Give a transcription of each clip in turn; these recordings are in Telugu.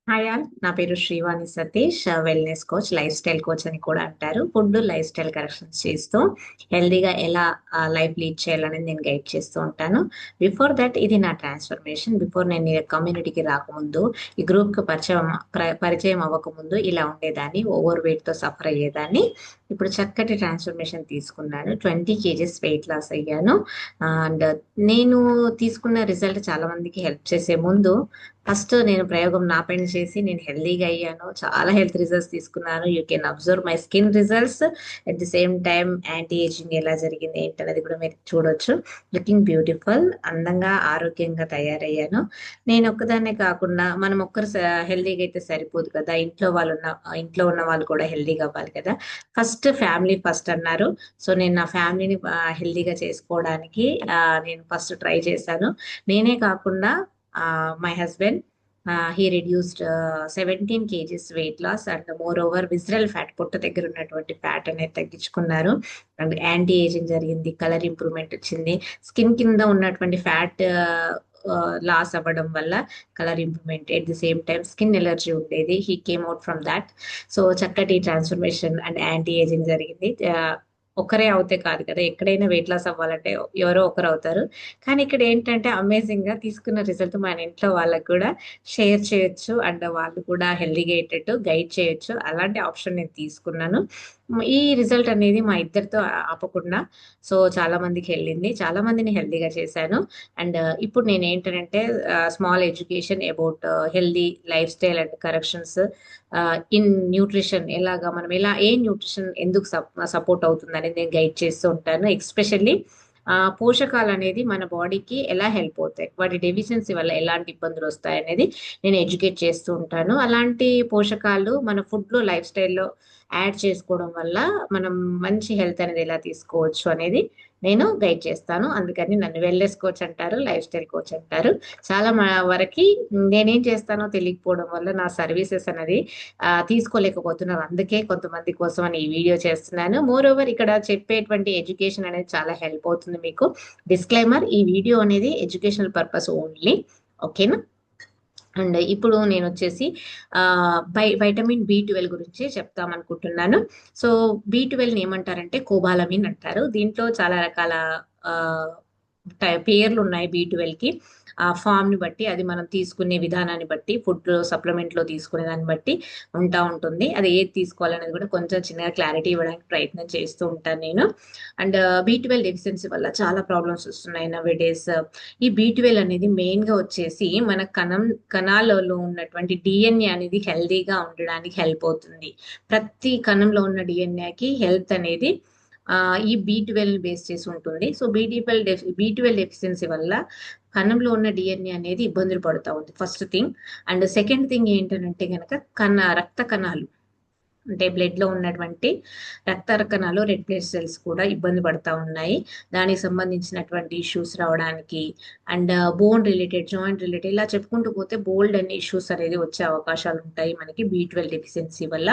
హాయ్ ఆల్, నా పేరు Srivani Satish. Wellness coach, life style coach అని కూడా అంటారు. ఫుడ్ లైఫ్ స్టైల్ కరెక్షన్స్ చేస్తూ హెల్దీగా ఎలా లైఫ్ లీడ్ చేయాలనేది నేను గైడ్ చేస్తూ ఉంటాను. బిఫోర్ దట్ ఇది నా ట్రాన్స్ఫర్మేషన్. బిఫోర్ నేను ఈ కమ్యూనిటీకి రాకముందు, ఈ గ్రూప్కి పరిచయం అవ్వకముందు ఇలా ఉండేదాన్ని. ఓవర్ వెయిట్తో సఫర్ అయ్యేదాన్ని. ఇప్పుడు చక్కటి ట్రాన్స్ఫర్మేషన్ తీసుకున్నాను. 20 kgs వెయిట్ లాస్ అయ్యాను. అండ్ నేను తీసుకున్న రిజల్ట్ చాలా మందికి హెల్ప్ చేసే ముందు ఫస్ట్ నేను ప్రయోగం నా పైన చేసి నేను హెల్దీగా అయ్యాను. చాలా హెల్త్ రిజల్ట్స్ తీసుకున్నాను. You can observe my skin results. At the same time anti ageing ఎలా జరిగింది ఏంటనేది కూడా మీరు చూడొచ్చు. లుకింగ్ బ్యూటిఫుల్, అందంగా ఆరోగ్యంగా తయారయ్యాను. నేను ఒక్కదాన్నే కాకుండా మనం ఒక్కరు హెల్దీగా అయితే సరిపోదు కదా, ఇంట్లో ఉన్న వాళ్ళు కూడా హెల్దీగా అవ్వాలి కదా. ఫస్ట్ ఫ్యామిలీ ఫస్ట్ అన్నారు. సో నేను నా ఫ్యామిలీని హెల్దీగా చేసుకోవడానికి నేను ఫస్ట్ ట్రై చేశాను. నేనే కాకుండా my husband, he reduced 17 kgs weight loss and moreover visceral fat, పొట్ట దగ్గర ఉన్నటువంటి ఫ్యాట్ అనేది తగ్గించుకున్నారు. అండ్ యాంటీ ఏజింగ్ జరిగింది, కలర్ ఇంప్రూవ్మెంట్ వచ్చింది. స్కిన్ కింద ఉన్నటువంటి ఫ్యాట్ లాస్ అవ్వడం వల్ల colour improvement, at the same time skin allergy ఉండేది, he came out from that. So చక్కటి ట్రాన్స్ఫర్మేషన్ అండ్ యాంటీ ఏజింగ్ జరిగింది. ఒకరే అవుతే కాదు కదా, ఎక్కడైనా వెయిట్ లాస్ అవ్వాలంటే ఎవరో ఒకరు అవుతారు. కానీ ఇక్కడ ఏంటంటే అమేజింగ్ గా తీసుకున్న రిజల్ట్ మన ఇంట్లో వాళ్ళకు కూడా షేర్ చేయొచ్చు అండ్ వాళ్ళు కూడా హెల్దీగా అయ్యేటట్టు గైడ్ చేయొచ్చు. అలాంటి ఆప్షన్ నేను తీసుకున్నాను. ఈ రిజల్ట్ అనేది మా ఇద్దరితో ఆపకుండా సో చాలా మందికి వెళ్ళింది, చాలా మందిని హెల్దీగా చేశాను. అండ్ ఇప్పుడు నేను ఏంటంటే small education about healthy life style and corrections in nutrition, ఎలాగా మనం ఏ న్యూట్రిషన్ ఎందుకు సపోర్ట్ అవుతుంది అనేది నేను గైడ్ చేస్తూ ఉంటాను. ఎస్పెషల్లీ పోషకాలు అనేది మన బాడీకి ఎలా హెల్ప్ అవుతాయి, వాటి డెఫిషియన్సీ వల్ల ఎలాంటి ఇబ్బందులు వస్తాయి అనేది నేను ఎడ్యుకేట్ చేస్తూ ఉంటాను. అలాంటి పోషకాలు మన ఫుడ్ లో లైఫ్ స్టైల్లో యాడ్ చేసుకోవడం వల్ల మనం మంచి హెల్త్ అనేది ఎలా తీసుకోవచ్చు అనేది నేను గైడ్ చేస్తాను. అందుకని నన్ను వెల్నెస్ కోచ్ అంటారు, లైఫ్ స్టైల్ కోచ్ అంటారు. చాలా వరకు నేనేం చేస్తానో తెలియకపోవడం వల్ల నా సర్వీసెస్ అనేది తీసుకోలేకపోతున్నారు. అందుకే కొంతమంది కోసం అని ఈ వీడియో చేస్తున్నాను. మోర్ ఓవర్ ఇక్కడ చెప్పేటువంటి ఎడ్యుకేషన్ అనేది చాలా హెల్ప్ అవుతుంది మీకు. డిస్క్లైమర్, ఈ వీడియో అనేది ఎడ్యుకేషనల్ పర్పస్ ఓన్లీ. ఓకేనా. అండ్ ఇప్పుడు నేను వచ్చేసి వైటమిన్ బి 12 గురించి చెప్తామనుకుంటున్నాను. సో బి 12 ఏమంటారంటే కోబాలమిన్ అంటారు. దీంట్లో చాలా రకాల ఆ, పేర్లు ఉన్నాయి బి 12కి. ఆ ఫామ్ ని బట్టి, అది మనం తీసుకునే విధానాన్ని బట్టి, ఫుడ్ సప్లిమెంట్ లో తీసుకునే దాన్ని బట్టి ఉంటుంది. అది ఏది తీసుకోవాలనేది కూడా కొంచెం చిన్నగా క్లారిటీ ఇవ్వడానికి ప్రయత్నం చేస్తూ ఉంటాను నేను. అండ్ బి 12 డెఫిషియన్సీ వల్ల చాలా ప్రాబ్లమ్స్ వస్తున్నాయి నవ్ డేస్. ఈ బి 12 అనేది మెయిన్ గా వచ్చేసి మన కణాలలో ఉన్నటువంటి డిఎన్ఏ అనేది హెల్దీగా ఉండడానికి హెల్ప్ అవుతుంది. ప్రతి కణంలో ఉన్న డిఎన్ఏకి హెల్త్ అనేది ఈ బి 12 బేస్ చేసి ఉంటుంది. సో బి 12 డెఫిషియన్సీ వల్ల కణంలో ఉన్న డిఎన్ఏ అనేది ఇబ్బందులు పడుతూ ఉంది, first thing. And second thing ఏంటంటే గనక రక్త కణాలు, అంటే బ్లడ్ లో ఉన్నటువంటి రక్త కణాలు, రెడ్ బ్లడ్ సెల్స్ కూడా ఇబ్బంది పడతా ఉన్నాయి. దానికి సంబంధించినటువంటి ఇష్యూస్ రావడానికి and bone related, joint related, ఇలా చెప్పుకుంటూ పోతే బోల్డ్ అనే ఇష్యూస్ అనేది వచ్చే అవకాశాలు ఉంటాయి మనకి బి 12 డెఫిషియన్సీ వల్ల.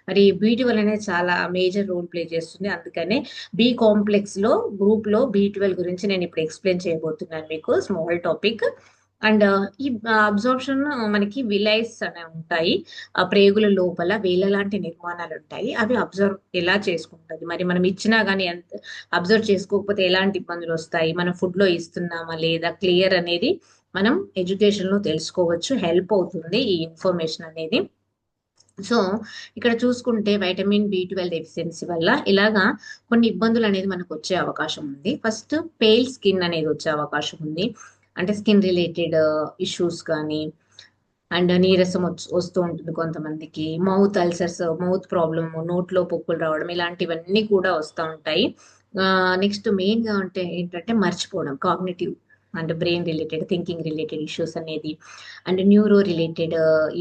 మరి బి 12 అనేది చాలా మేజర్ రోల్ ప్లే చేస్తుంది. అందుకనే బి కాంప్లెక్స్ లో గ్రూప్ లో బి 12 గురించి నేను ఇప్పుడు ఎక్స్ప్లెయిన్ చేయబోతున్నాను మీకు, స్మాల్ టాపిక్. అండ్ ఈ అబ్జార్ప్షన్ మనకి విలైస్ అనే ఉంటాయి, ఆ ప్రేగుల లోపల వేల లాంటి నిర్మాణాలు ఉంటాయి. అవి అబ్జర్వ్ ఎలా చేసుకుంటది, మరి మనం ఇచ్చినా గానీ ఎంత అబ్జర్వ్ చేసుకోకపోతే ఎలాంటి ఇబ్బందులు వస్తాయి, మన ఫుడ్ లో ఇస్తున్నామా లేదా క్లియర్ అనేది మనం ఎడ్యుకేషన్ లో తెలుసుకోవచ్చు. హెల్ప్ అవుతుంది ఈ ఇన్ఫర్మేషన్ అనేది. సో ఇక్కడ చూసుకుంటే వైటమిన్ బి 12 డెఫిషియన్సీ వల్ల ఇలాగా కొన్ని ఇబ్బందులు అనేది మనకు వచ్చే అవకాశం ఉంది. ఫస్ట్ పేల్ స్కిన్ అనేది వచ్చే అవకాశం ఉంది. అంటే స్కిన్ రిలేటెడ్ ఇష్యూస్ కానీ, అండ్ నీరసం వస్తూ ఉంటుంది కొంతమందికి. మౌత్ అల్సర్స్, మౌత్ ప్రాబ్లమ్, నోట్లో పొక్కులు రావడం, ఇలాంటివన్నీ కూడా వస్తూ ఉంటాయి. నెక్స్ట్ మెయిన్ గా అంటే ఏంటంటే మర్చిపోవడం, కాగ్నిటివ్ అంటే brain related, thinking related issues అనేది, అండ్ న్యూరో రిలేటెడ్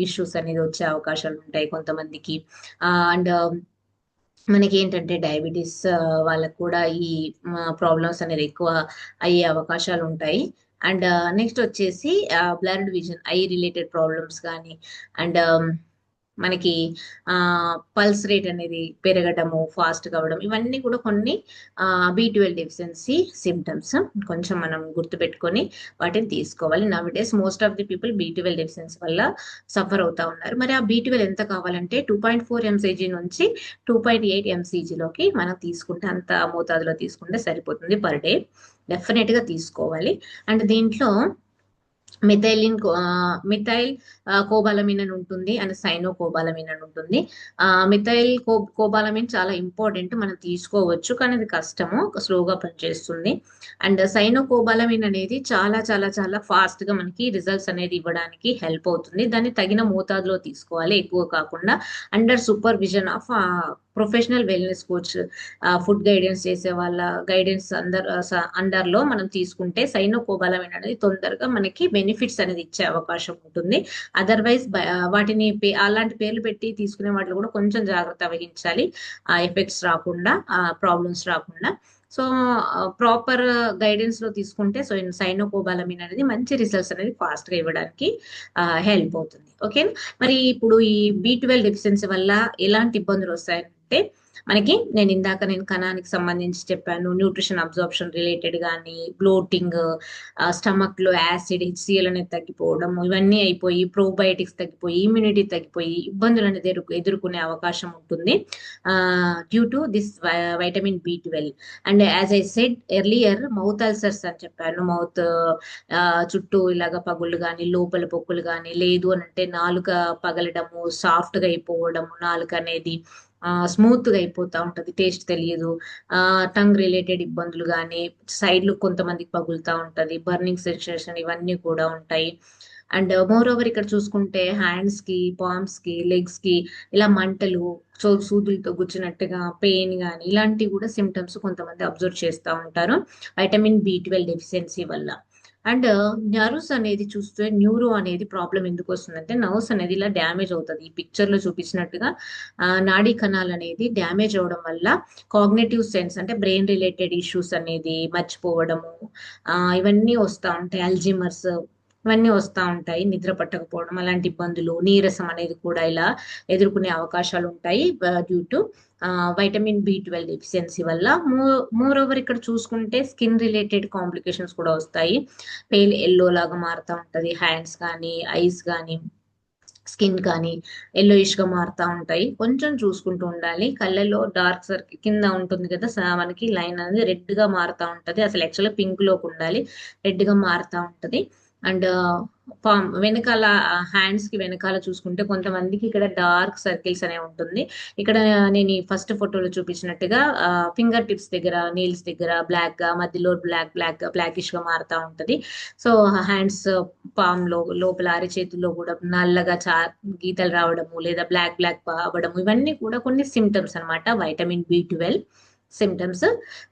ఇష్యూస్ అనేది వచ్చే అవకాశాలు ఉంటాయి కొంతమందికి. అండ్ మనకి ఏంటంటే డయాబెటీస్ వాళ్ళకు కూడా ఈ ప్రాబ్లమ్స్ అనేది ఎక్కువ అయ్యే అవకాశాలు ఉంటాయి. అండ్ నెక్స్ట్ వచ్చేసి blurred vision, I related problems కానీ, అండ్ మనకి పల్స్ రేట్ అనేది పెరగడము, ఫాస్ట్ కావడం, ఇవన్నీ కూడా కొన్ని B12 డెఫిషియన్సీ సిమ్టమ్స్. కొంచెం మనం గుర్తుపెట్టుకొని వాటిని తీసుకోవాలి. Now days most of the people B12 deficiency వల్ల సఫర్ అవుతా ఉన్నారు. మరి ఆ B12 ఎంత కావాలంటే 2.4 ఎంసీజీ నుంచి 2.8 ఎంసీజీలోకి మనం తీసుకుంటే, అంత మోతాదులో తీసుకుంటే సరిపోతుంది పర్ డే. డెఫినెట్ గా తీసుకోవాలి. అండ్ దీంట్లో మిథైల్ కోబాలమిన్ అని ఉంటుంది, అండ్ సైనో కోబాలమిన్ అని ఉంటుంది. మిథైల్ కోబాలమిన్ చాలా ఇంపార్టెంట్, మనం తీసుకోవచ్చు, కానీ అది కష్టము, స్లోగా పనిచేస్తుంది. అండ్ సైనో కోబాలమిన్ అనేది చాలా చాలా చాలా ఫాస్ట్ గా మనకి రిజల్ట్స్ అనేది ఇవ్వడానికి హెల్ప్ అవుతుంది. దాన్ని తగిన మోతాదులో తీసుకోవాలి, ఎక్కువ కాకుండా. Under supervision of professional wellness coach, food guidance చేసే వాళ్ళ గైడెన్స్ అండర్ లో మనం తీసుకుంటే సైనోకోబాలమిన్ అనేది తొందరగా మనకి బెనిఫిట్స్ అనేది ఇచ్చే అవకాశం ఉంటుంది. అదర్వైజ్ వాటిని అలాంటి పేర్లు పెట్టి తీసుకునే వాటిలో కూడా కొంచెం జాగ్రత్త వహించాలి, ఎఫెక్ట్స్ రాకుండా, ప్రాబ్లమ్స్ రాకుండా. సో ప్రాపర్ గైడెన్స్ లో తీసుకుంటే సైనోకోబాలమిన్ అనేది మంచి రిజల్ట్స్ అనేది ఫాస్ట్ గా ఇవ్వడానికి హెల్ప్ అవుతుంది. ఓకే, మరి ఇప్పుడు ఈ B12 డెఫిషియన్సీ వల్ల ఎలాంటి ఇబ్బందులు వస్తాయంటే, నేను ఇందాక కణానికి సంబంధించి చెప్పాను, న్యూట్రిషన్ అబ్జార్ప్షన్ రిలేటెడ్ కానీ, బ్లోటింగ్, స్టమక్ లో యాసిడ్ HCl అనేది తగ్గిపోవడం, ఇవన్నీ అయిపోయి ప్రోబయోటిక్స్ తగ్గిపోయి ఇమ్యూనిటీ తగ్గిపోయి ఇబ్బందులు అనేది ఎదుర్కొనే అవకాశం ఉంటుంది due to this vitamin B12. And as I said earlier, mouth ulcers అని చెప్పాను, మౌత్ చుట్టూ ఇలాగ పగుళ్ళు కానీ, లోపల పొక్కులు కానీ, లేదు అని అంటే నాలుక పగలడము, సాఫ్ట్ గా అయిపోవడము, నాలుక అనేది స్మూత్ గా అయిపోతా ఉంటది, టేస్ట్ తెలియదు, టంగ్ రిలేటెడ్ ఇబ్బందులు కానీ, సైడ్లు కొంతమందికి పగులుతా ఉంటది, బర్నింగ్ సెన్సేషన్, ఇవన్నీ కూడా ఉంటాయి. అండ్ మోర్ ఓవర్ ఇక్కడ చూసుకుంటే హ్యాండ్స్ కి, పామ్స్ కి, లెగ్స్ కి ఇలా మంటలు, సూదులతో గుచ్చినట్టుగా పెయిన్ కానీ, ఇలాంటివి కూడా సిమ్టమ్స్ కొంతమంది అబ్జర్వ్ చేస్తూ ఉంటారు వైటమిన్ B12 డెఫిషియన్సీ వల్ల. అండ్ నర్వ్స్ అనేది చూస్తే, న్యూరో అనేది ప్రాబ్లం ఎందుకు వస్తుందంటే, నర్వ్స్ అనేది ఇలా డ్యామేజ్ అవుతుంది. ఈ పిక్చర్ లో చూపించినట్టుగా నాడీ కణాలు అనేది డ్యామేజ్ అవడం వల్ల కాగ్నేటివ్ సెన్స్ అంటే బ్రెయిన్ రిలేటెడ్ ఇష్యూస్ అనేది, మర్చిపోవడము, ఇవన్నీ వస్తూ ఉంటాయి, అల్జీమర్స్, ఇవన్నీ వస్తూ ఉంటాయి, నిద్ర పట్టకపోవడం, అలాంటి ఇబ్బందులు, నీరసం అనేది కూడా ఇలా ఎదుర్కొనే అవకాశాలు ఉంటాయి due to vitamin B12 deficiency వల్ల. మోర్ ఓవర్ ఇక్కడ చూసుకుంటే స్కిన్ రిలేటెడ్ కాంప్లికేషన్స్ కూడా వస్తాయి. పేల్ ఎల్లో లాగా మారుతూ ఉంటది, హ్యాండ్స్ కానీ, ఐస్ కానీ, స్కిన్ కానీ ఎల్లోయిష్ గా మారుతా ఉంటాయి. కొంచెం చూసుకుంటూ ఉండాలి. కళ్ళల్లో డార్క్ సర్కిల్ కింద ఉంటుంది కదా, మనకి లైన్ అనేది రెడ్ గా మారుతా ఉంటది, అసలు యాక్చువల్గా పింక్ లోకి ఉండాలి, రెడ్ గా మారుతా ఉంటది. అండ్ వెనకాల హ్యాండ్స్ కి వెనకాల చూసుకుంటే కొంతమందికి ఇక్కడ డార్క్ సర్కిల్స్ అనే ఉంటుంది. ఇక్కడ నేను ఈ ఫస్ట్ ఫోటోలో చూపించినట్టుగా ఫింగర్ టిప్స్ దగ్గర, నీల్స్ దగ్గర బ్లాక్ గా, మధ్యలో బ్లాకిష్ గా మారుతా ఉంటది. సో హ్యాండ్స్ పామ్ లో, లోపల అరచేతుల్లో కూడా నల్లగా గీతలు రావడము, లేదా బ్లాక్ అవ్వడము, ఇవన్నీ కూడా కొన్ని సిమ్టమ్స్ అన్నమాట, వైటమిన్ B12 సిమ్టమ్స్.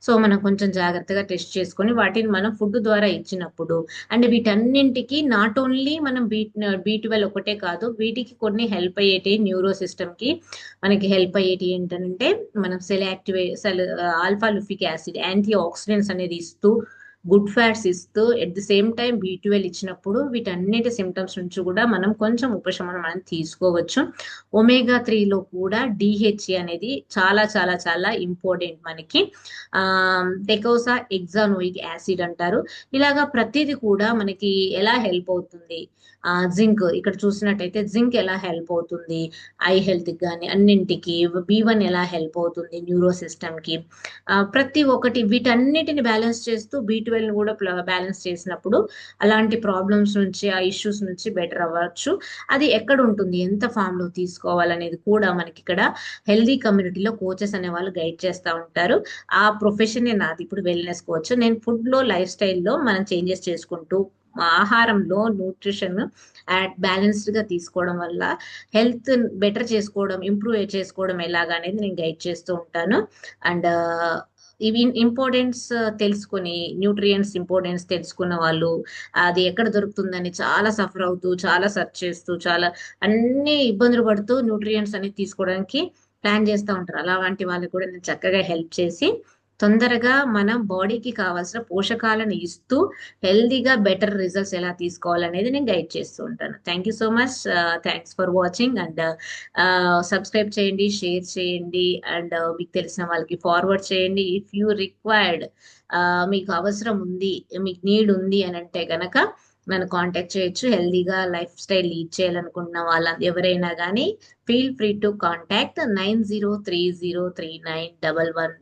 సో మనం కొంచెం జాగ్రత్తగా టెస్ట్ చేసుకొని వాటిని మనం ఫుడ్ ద్వారా ఇచ్చినప్పుడు, అండ్ వీటన్నింటికి నాట్ ఓన్లీ మనం B12 ఒకటే కాదు, వీటికి కొన్ని హెల్ప్ అయ్యేటి, న్యూరో సిస్టమ్ కి మనకి హెల్ప్ అయ్యేటి ఏంటంటే, మనం ఆల్ఫా లుఫిక్ యాసిడ్, యాంటీ ఆక్సిడెంట్స్ అనేది ఇస్తూ, గుడ్ ఫ్యాట్స్ ఇస్తూ, at the same time B12 ఇచ్చినప్పుడు వీటన్నిటి సిమ్టమ్స్ నుంచి కూడా మనం కొంచెం ఉపశమనం అనేది తీసుకోవచ్చు. ఒమేగా 3 లో కూడా DHA అనేది చాలా చాలా చాలా ఇంపార్టెంట్ మనకి. డెకోసా ఎగ్జానోయిక్ యాసిడ్ అంటారు. ఇలాగా ప్రతిదీ కూడా మనకి ఎలా హెల్ప్ అవుతుంది, జింక్ ఇక్కడ చూసినట్టయితే జింక్ ఎలా హెల్ప్ అవుతుంది ఐ హెల్త్ కానీ, అన్నింటికి. B1 ఎలా హెల్ప్ అవుతుంది న్యూరో సిస్టమ్ కి. ప్రతి ఒక్కటి వీటన్నిటిని బ్యాలెన్స్ చేస్తూ B12 కూడా బ్యాలెన్స్ చేసినప్పుడు అలాంటి ప్రాబ్లమ్స్ నుంచి, ఆ ఇష్యూస్ నుంచి బెటర్ అవ్వచ్చు. అది ఎక్కడ ఉంటుంది, ఎంత ఫామ్ లో తీసుకోవాలనేది కూడా మనకి ఇక్కడ హెల్దీ కమ్యూనిటీలో కోచెస్ అనే వాళ్ళు గైడ్ చేస్తూ ఉంటారు. ఆ ప్రొఫెషన్ నాది ఇప్పుడు, వెల్నెస్ కోచ్. నేను ఫుడ్ లో, లైఫ్ స్టైల్లో మనం చేంజెస్ చేసుకుంటూ, ఆహారంలో న్యూట్రిషన్ బ్యాలెన్స్డ్ గా తీసుకోవడం వల్ల హెల్త్ బెటర్ చేసుకోవడం, ఇంప్రూవ్ చేసుకోవడం ఎలాగా అనేది నేను గైడ్ చేస్తూ ఉంటాను. అండ్ ఇవి ఇంపార్టెన్స్ తెలుసుకొని, న్యూట్రియంట్స్ ఇంపార్టెన్స్ తెలుసుకున్న వాళ్ళు అది ఎక్కడ దొరుకుతుందని చాలా సఫర్ అవుతూ, చాలా సెర్చ్ చేస్తూ, చాలా అన్ని ఇబ్బందులు పడుతూ న్యూట్రియంట్స్ అనేది తీసుకోవడానికి ప్లాన్ చేస్తూ ఉంటారు. అలాంటి వాళ్ళకి కూడా నేను చక్కగా హెల్ప్ చేసి తొందరగా మనం బాడీకి కావాల్సిన పోషకాలను ఇస్తూ హెల్దీగా బెటర్ రిజల్ట్స్ ఎలా తీసుకోవాలనేది నేను గైడ్ చేస్తూ ఉంటాను. Thank you so much. Thanks for watching and subscribe చేయండి, షేర్ చేయండి అండ్ మీకు తెలిసిన వాళ్ళకి ఫార్వర్డ్ చేయండి. ఇఫ్ యూ రిక్వైర్డ్, మీకు అవసరం ఉంది, మీకు నీడ్ ఉంది అని అంటే గనక నన్ను కాంటాక్ట్ చేయొచ్చు. హెల్దీగా లైఫ్ స్టైల్ లీడ్ చేయాలనుకుంటున్న వాళ్ళ ఎవరైనా కానీ feel free to contact 9030391149.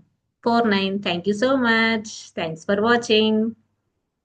Thank you so much. Thanks for watching.